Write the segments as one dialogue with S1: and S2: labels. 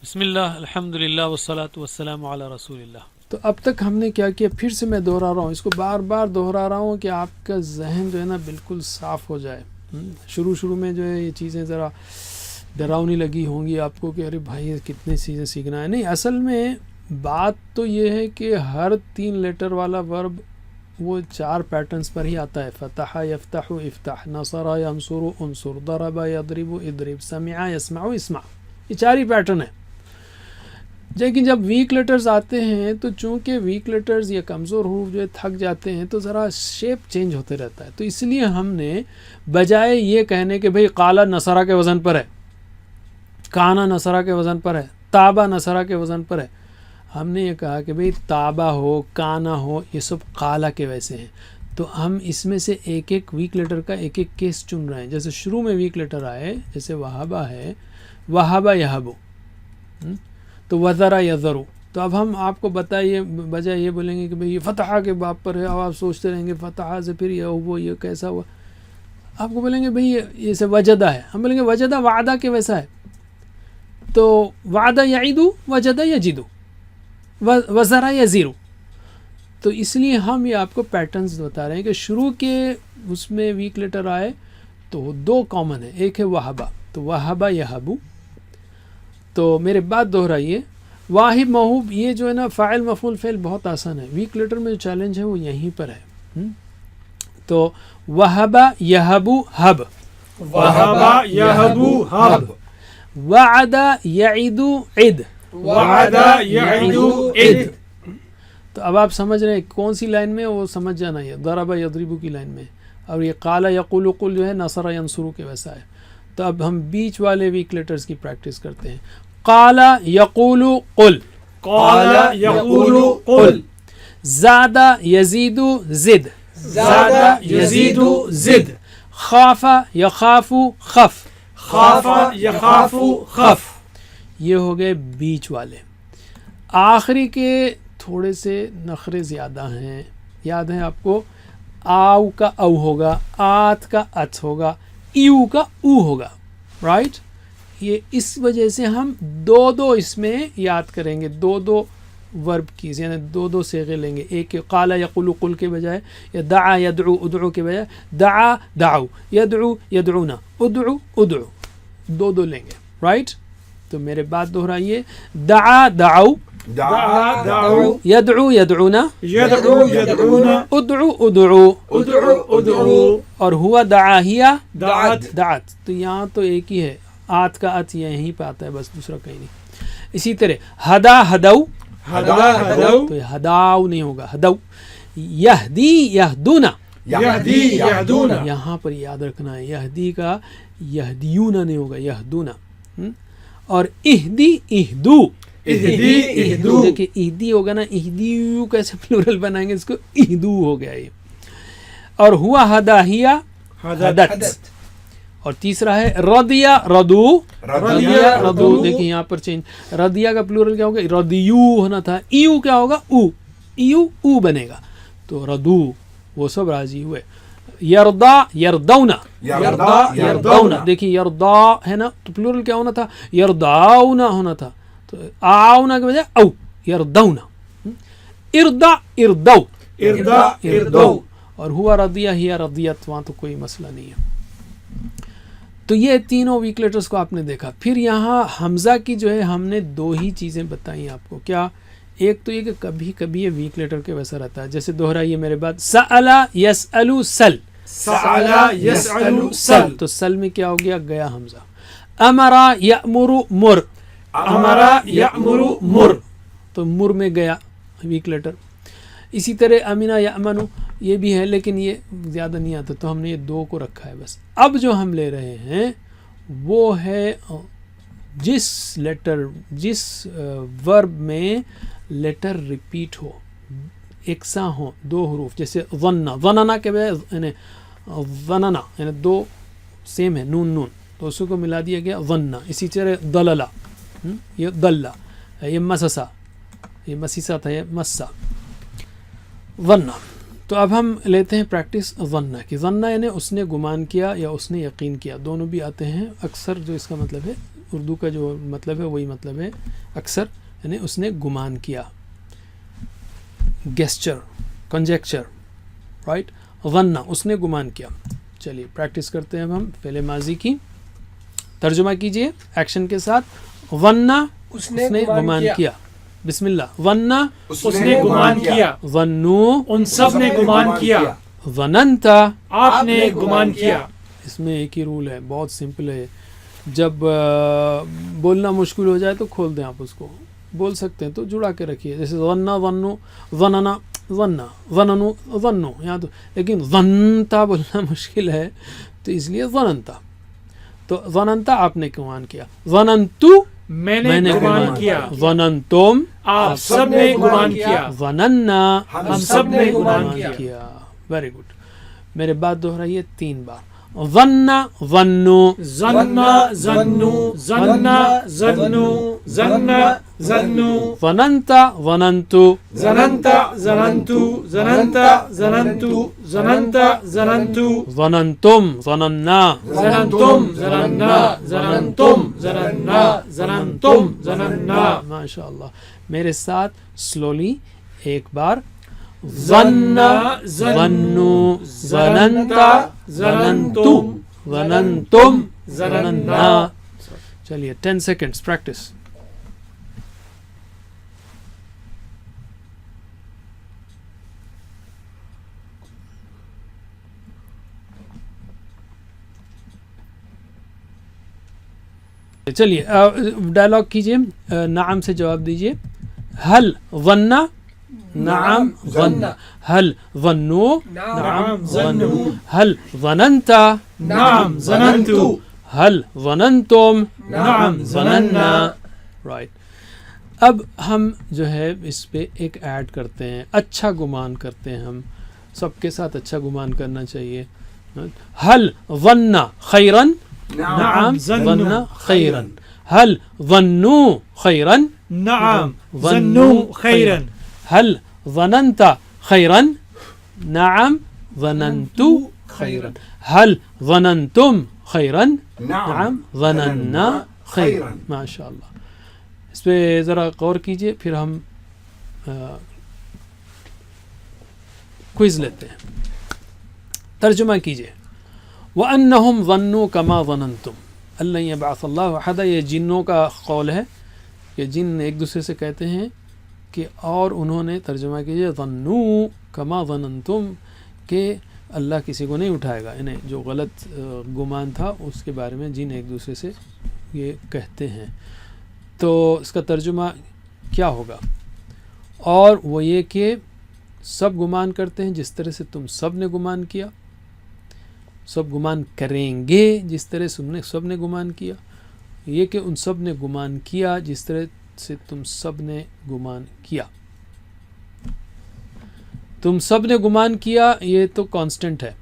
S1: بسم اللہ الحمد للہ والصلاۃ والسلام علی رسول اللہ.
S2: تو اب تک ہم نے کیا کیا، پھر سے میں دہرا رہا ہوں، اس کو بار بار دہرا رہا ہوں کہ آپ کا ذہن جو ہے نا بالکل صاف ہو جائے. شروع میں جو ہے یہ چیزیں ذرا ڈراؤنی لگی ہوں گی آپ کو کہ ارے بھائی کتنی چیزیں سیکھنا ہے. نہیں، اصل میں بات تو یہ ہے کہ ہر 3 لیٹر والا ورب وہ 4 پیٹرنز پر ہی آتا ہے. فتح یفتح افتح، نصر ینصر انصر، ضرب یضرب اضرب، سمع یسمع اسمع، یہ 4 ہی پیٹرن ہیں. لیکن جب ویک لیٹرز آتے ہیں تو چونکہ ویک لیٹرز یا کمزور حروف جو ہے تھک جاتے ہیں تو ذرا شیپ چینج ہوتے رہتا ہے. تو اس لیے ہم نے بجائے یہ کہنے کہ بھئی قالا نصرہ کے وزن پر ہے، کانا نصرہ کے وزن پر ہے، تابا نصرہ کے وزن پر ہے، ہم نے یہ کہا کہ بھئی تابا ہو، کانا ہو، یہ سب قالا کے ویسے ہیں. تو ہم اس میں سے ایک ایک ویک لیٹر کا ایک ایک کیس چن رہے ہیں. جیسے شروع میں ویک لیٹر آئے، جیسے وہابا ہے، وہابا یہبو، تو وزرا یزرو. تو اب ہم آپ کو بتائیے، بجائے یہ بولیں گے کہ بھئی یہ فتحہ کے باب پر ہے، اب آپ سوچتے رہیں گے فتحہ سے پھر یہ ہوا، یہ کیسا ہوا. آپ کو بولیں گے بھئی یہ سے وجدہ ہے، ہم بولیں گے وجدہ وعدہ کے ویسا ہے. تو وعدہ یعیدو، وجدہ یجدو، وزرا یزیرو. تو اس لیے ہم یہ آپ کو پیٹرنز بتا رہے ہیں کہ شروع کے اس میں ویک لیٹر آئے تو 2 کامن ہے، ایک ہے وہبا، تو وہبا یہبو. تو میرے بعد دہرائیے واہب موہوب، یہ جو ہے نا فاعل مفعول فعل بہت آسان ہے. ویک لیٹر میں جو چیلنج ہے وہ یہیں پر ہے. تو وہبا یہبو حب،
S3: وہبا یہبو حب،
S2: وعد یعید عد،
S3: وعد یعید عد.
S2: تو اب آپ سمجھ رہے ہیں کون سی لائن میں، وہ سمجھ جانا ہے ضرب یضرب کی لائن میں. اور یہ قال یقول قل جو ہے نصر ینصر کے ویسا ہے. تو اب ہم بیچ والے ویک لیٹرز کی پریکٹس کرتے ہیں. قال یقول قل،
S3: قال یقول قل،
S2: زاد یزید زد،
S3: زاد یزید زد،
S2: خاف یخاف خف،
S3: خاف یخاف خف.
S2: یہ ہو گئے بیچ والے. آخری کے تھوڑے سے نخرے زیادہ ہیں، یاد ہیں آپ کو. آؤ کا او ہوگا، آت کا ات ہوگا، ایو کا او ہوگا، رائٹ. یہ اس وجہ سے ہم 2 اس میں یاد کریں گے، 2 ورب کیز، یعنی 2 صیغے لیں گے. ایک قال یقول قل کے بجائے، یا دعا یدعو ادعو کے بجائے دعا دعو، یدعو یدعونا، ادعو ادعو، 2 لیں گے، رائٹ. تو میرے بعد دہرائیے دعا دعو،
S3: دعا دعو،
S2: یدعو یدعونا،
S3: یدعو یدعونا،
S2: ادعو ادعو،
S3: ادعو ادعو،
S2: اور ہوا دعا ہیا
S3: دعت.
S2: دعت. تو یہاں تو ایک ہی ہے، آت کا ات یہیں پہ آتا ہے، بس دوسرا کہیں نہیں. اسی طرح ہدا ہدو،
S3: ہدا ہدو،
S2: تو یہ ہداؤ نہیں ہوگا، ہدو. یہدی یہدونا،
S3: یہدی یہدونا،
S2: یہاں پر یاد رکھنا ہے یہدی کا یہدیونا نہیں ہوگا، یہدونا. اور اہدی اہدو،
S3: اہدی اہدو،
S2: دیکھیں اہدی ہوگا نا، اہدیو کیسے پلورل بنائیں گے اس کو، اہدو ہو گیا یہ. اور ہوا ہداہیا ہدت. اور تیسرا ہے ردیا ردو،
S3: رضیا
S2: ردو. دیکھیں یہاں پر چینج، ردیا کا پلورل کیا ہوگا، ردیو ہونا تھا، ایو کیا ہوگا، او، ایو او بنے گا. تو ردو وہ سب راضی ہوئے. یردا یردونا،
S3: یردا
S2: یردونا. دیکھیں یردا ہے نا، تو پلورل کیا ہونا تھا، یرداؤنا ہونا تھا. تو آؤنا کے بجائے او، یردونا. اردا اردو،
S3: اردا اردو.
S2: اور ہوا رضیہ ہی رضیت، وہاں تو کوئی مسئلہ نہیں ہے. تو یہ 3 ویک لیٹرز کو آپ نے دیکھا. پھر یہاں حمزہ کی جو ہے ہم نے 2 ہی چیزیں بتائیں آپ کو. کیا؟ ایک تو یہ کہ کبھی کبھی یہ ویک لیٹر کے ویسا رہتا ہے. جیسے دوہرائیے میرے بعد، سألا یسألو سل،
S3: سألا یسأل سل،
S2: تو سل میں کیا ہو گیا، گیا حمزہ. امرا یأمر مر،
S3: امرا یأمر مر،
S2: تو مر میں گیا ویک لیٹر. اسی طرح امینہ یأمنو، یہ بھی ہے لیکن یہ زیادہ نہیں آتا، تو ہم نے یہ 2 کو رکھا ہے بس. اب جو ہم لے رہے ہیں وہ ہے جس لیٹر، جس ورب میں لیٹر ریپیٹ ہو، یکساں ہو، 2 حروف. جیسے ظننا، ظننا کے بجائے یعنی ظننا، یعنی 2 سیم ہے، نون نون، تو اس کو ملا دیا گیا ظننا. اسی طرح دللا، یہ دلہ، یہ مسسا، یہ مسیسا تھا، یہ مسا، ظننا. تو اب ہم لیتے ہیں پریکٹس ظنہ کی. ظنہ یعنی اس نے گمان کیا یا اس نے یقین کیا، دونوں بھی آتے ہیں. اکثر جو اس کا مطلب ہے اردو کا جو مطلب ہے وہی مطلب ہے اکثر، یعنی اس نے گمان کیا. Gesture, conjecture, right. ظن اس نے گمان کیا. چلیے پریکٹس کرتے ہیں اب ہم فعل ماضی کی. ترجمہ کیجئے ایکشن کے ساتھ. ظن اس نے گمان کیا. بسم اللہ. ظن
S3: اس نے گمان کیا.
S2: ظنوا
S3: ان سب نے گمان کیا.
S2: ظننت
S3: آپ نے گمان کیا.
S2: اس میں ایک ہی رول ہے، بہت سمپل ہے. جب بولنا مشکل ہو جائے تو کھول دیں، آپ اس کو بول سکتے ہیں تو جڑا کے رکھیے. جیسے ظن ظنوا ظننا ظننا ظننوا ظنوا، یہاں تو لیکن ظننتا بولنا مشکل ہے تو اس لیے ظننتا. تو ظننتا آپ نے گمان کیا. ظننتو
S3: میں
S2: میں نے
S3: گمان کیا.
S2: ظننتم
S3: آپ سب نے گمان کیا.
S2: ظننا
S3: ہم سب نے گمان کیا.
S2: Very good. میرے بات دہرائیے 3 بار. ظن ظنوا
S3: ظن ظنوا ظن ظنوا ظن ظنوا
S2: ظننت ظننتو
S3: ظننت ظننتو ظننت ظننتو ظننت ظننتو
S2: ظننتم ظننا
S3: ظننتم ظننا ظننتم ظننا ظننتم ظننا.
S2: ماشاء اللہ. میرے ساتھ سلولی ایک بار.
S3: ظن
S2: ظنوا ظننت ظننتم ظننتم ظننا. چلیے 10 سیکنڈز پریکٹس. چلیے ڈائلاگ کیجیے. نعم سے جواب دیجیے. هل ظن نعم ظن. هل ظنوا
S3: نعم ظنوا.
S2: هل ظننت
S3: نعم ظننت.
S2: هل ظننتم
S3: نعم ظننا.
S2: رائٹ. اب ہم جو ہے اس پہ ایک ایڈ کرتے ہیں. اچھا گمان کرتے ہیں ہم. سب کے ساتھ اچھا گمان کرنا چاہیے. هل ظن خیرا نعم ظن خیرا. هل ظنوا خیرا
S3: نعم ظنوا خيرا.
S2: هل ظننت خيرا نعم ظننت خيرا. هل ظننتم خيرا نعم ظننا خيرا. ماشاء اللہ. اس پہ ذرا غور کیجئے پھر ہم کوئز لیتے ہیں. ترجمہ کیجئے. وَأَنَّهُمْ ظَنُّوا كَمَا ظَنَنْتُمْ أَلَّنْ يَبْعَثَ اللَّهُ أَحَدًا. یہ جنوں کا قول ہے کہ جن ایک دوسرے سے کہتے ہیں کہ اور انہوں نے ترجمہ کیجئے ظنوا کما ظننتم کہ اللہ کسی کو نہیں اٹھائے گا. انہیں جو غلط گمان تھا اس کے بارے میں جن ایک دوسرے سے یہ کہتے ہیں. تو اس کا ترجمہ کیا ہوگا؟ اور وہ یہ کہ سب گمان کرتے ہیں جس طرح سے تم سب نے گمان کیا. سب گمان کریں گے جس طرح سے سب نے گمان کیا. یہ کہ ان سب نے گمان کیا جس طرح سے تم سب نے گمان کیا. تم سب نے گمان کیا یہ تو کانسٹنٹ ہے.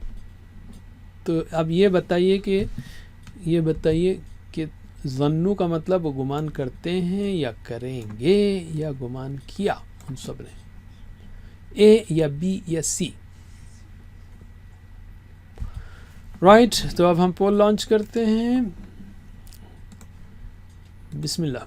S2: تو اب یہ بتائیے کہ ظنو کا مطلب وہ گمان کرتے ہیں یا کریں گے یا گمان کیا ان سب نے. اے یا بی یا سی. رائٹ. تو اب ہم پول لانچ کرتے ہیں. بسم اللہ.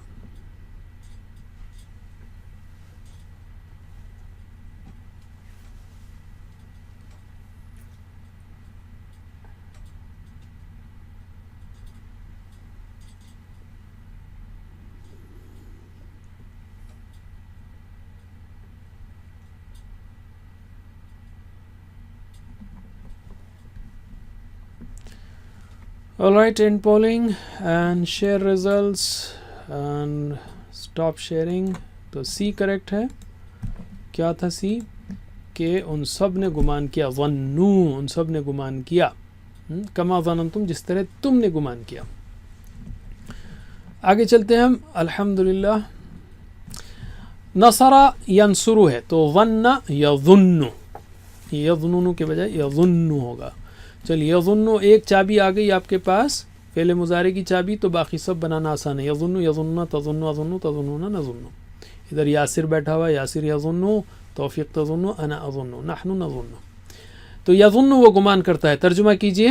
S2: All right, end polling and share results and stop sharing. تو سی کریکٹ ہے. کیا تھا سی؟ کہ ان سب نے گمان کیا. ظنو ان سب نے گمان کیا. کما ظننتم جس طرح تم نے گمان کیا. آگے چلتے ہیں ہم. الحمدللہ. نصر ینصرو ہے تو ظن یظن. یظنون کے بجائے یظن ہوگا. چلیے یظنو ایک چابی آ گئی آپ کے پاس فعل مضارع کی چابی. تو باقی سب بنانا آسان ہے. یظن یظنون تظن اظن تظنون نظن. ادھر یاسر بیٹھا ہوا یاسر یظن توفیق تظن انا اظن نحن نظن. تو یظن وہ گمان کرتا ہے. ترجمہ کیجئے.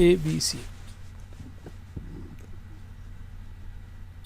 S2: A B C?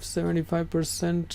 S2: 75%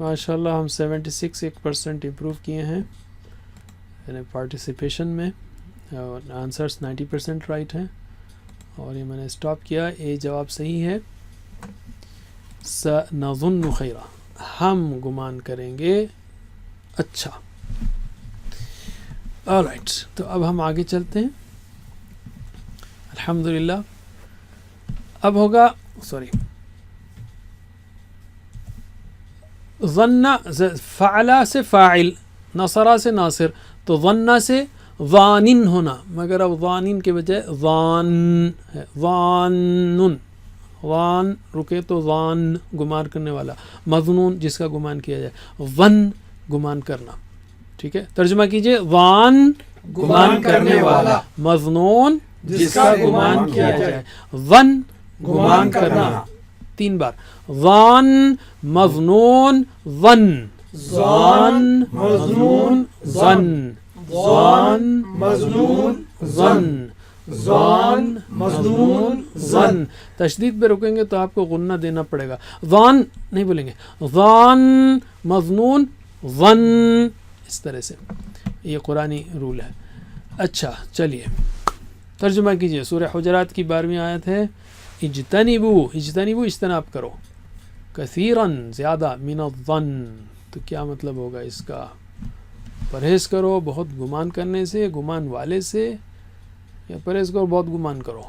S2: ماشاءاللہ ہم 76% امپروو کیے ہیں یعنی پارٹیسپیشن میں، اور آنسرس 90% رائٹ ہیں، اور یہ میں نے اسٹاپ کیا. اے جواب صحیح ہے. سنظن خیرا، ہم گمان کریں گے اچھا. آلرائٹ، تو اب ہم آگے چلتے ہیں. الحمدللہ. اب ہوگا ظن، فعلا سے فاعل، نصرہ سے ناصر، تو ظن سے ظانن ہونا، مگر اب ظانن کے بجائے ظان ہے. ظانن، ظان رکے تو ظان گمان کرنے والا، مظنون جس کا گمان کیا جائے، ظن گمان کرنا. ٹھیک ہے، ترجمہ کیجئے. ظان گمان کرنے والا، مظنون جس کا گمان کیا جائے، ظن گمان کرنا. 3 بار. ظان مظنون ظن، ظان مظنون ظن، ظان مظنون ظن، ظان مظنون ظن. تشدید پہ رکیں گے تو آپ کو غنہ دینا پڑے گا. ظان نہیں بولیں گے، ظان مظنون ظن، اس طرح سے. یہ قرآنی رول ہے. اچھا چلیے ترجمہ کیجئے. سورہ حجرات کی 12ویں آیت ہے. اجتنبو، اجتنبو اجتناب کرو، کثیراً زیادہ، من الظن، تو کیا مطلب ہوگا اس کا؟ پرہیز کرو بہت گمان کرنے سے، گمان والے سے، یا پرہیز کرو بہت گمان کرو؟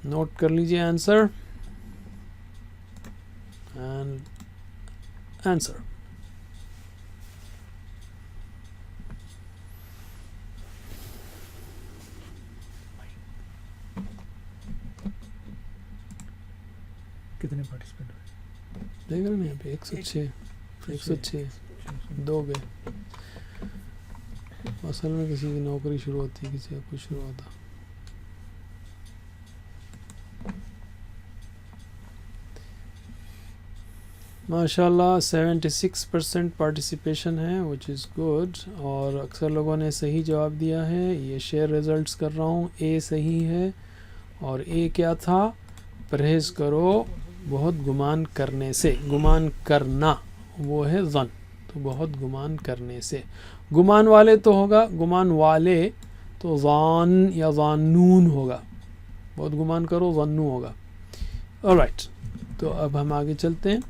S2: نوٹ کر لیجئے آنسر اینڈ آنسر.
S3: کتنے پارٹیسپینٹ ہوئے؟
S2: دیکھ رہے ہیں یہاں پہ 106 2 گئے. اصل میں کسی کی نوکری شروع ہوتی ہے، کسی کا کچھ شروع ہوتا. ماشاءاللہ 76% پارٹیسپیشن ہے which is good، اور اکثر لوگوں نے صحیح جواب دیا ہے. یہ شیئر ریزلٹس کر رہا ہوں. اے صحیح ہے، اور اے کیا تھا؟ پرہیز کرو بہت گمان کرنے سے. گمان کرنا وہ ہے ظن، تو بہت گمان کرنے سے. گمان والے تو ہوگا، گمان والے تو ظان یا ظانون ہوگا. بہت گمان کرو ظنو ہوگا. آلرائٹ، تو اب ہم آگے چلتے ہیں.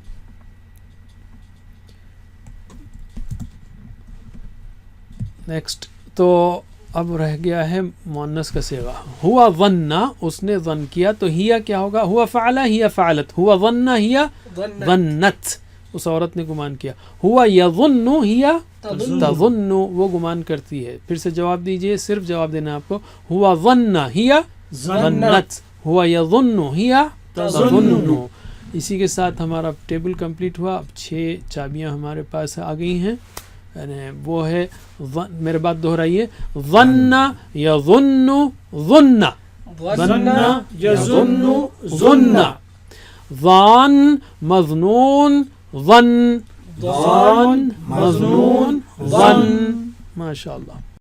S2: نیکسٹ، تو اب رہ گیا ہے مؤنث کا صیغہ. ہوا ظن، اس نے ظن کیا، تو ہیا کیا ہوگا؟ ہوا فعلا، ہیا فعلت. ہوا ظن، ہیا ظنت، اس عورت نے گمان کیا. ہوا یظن، ہیا تظن، وہ گمان کرتی ہے. پھر سے جواب دیجئے، صرف جواب دینا آپ کو. ہوا ظن، ہیا ظنت. ہوا یظن، ہیا تظن. اسی کے ساتھ ہمارا ٹیبل کمپلیٹ ہوا. اب 6 چابیاں ہمارے پاس آ گئی ہیں. وہ ہے میرے بات دہرائیے. ظن یظن ظن، ظن یظن ظن. ظان مظنون ظن، ظان مظنون ظن. ماشاءاللہ.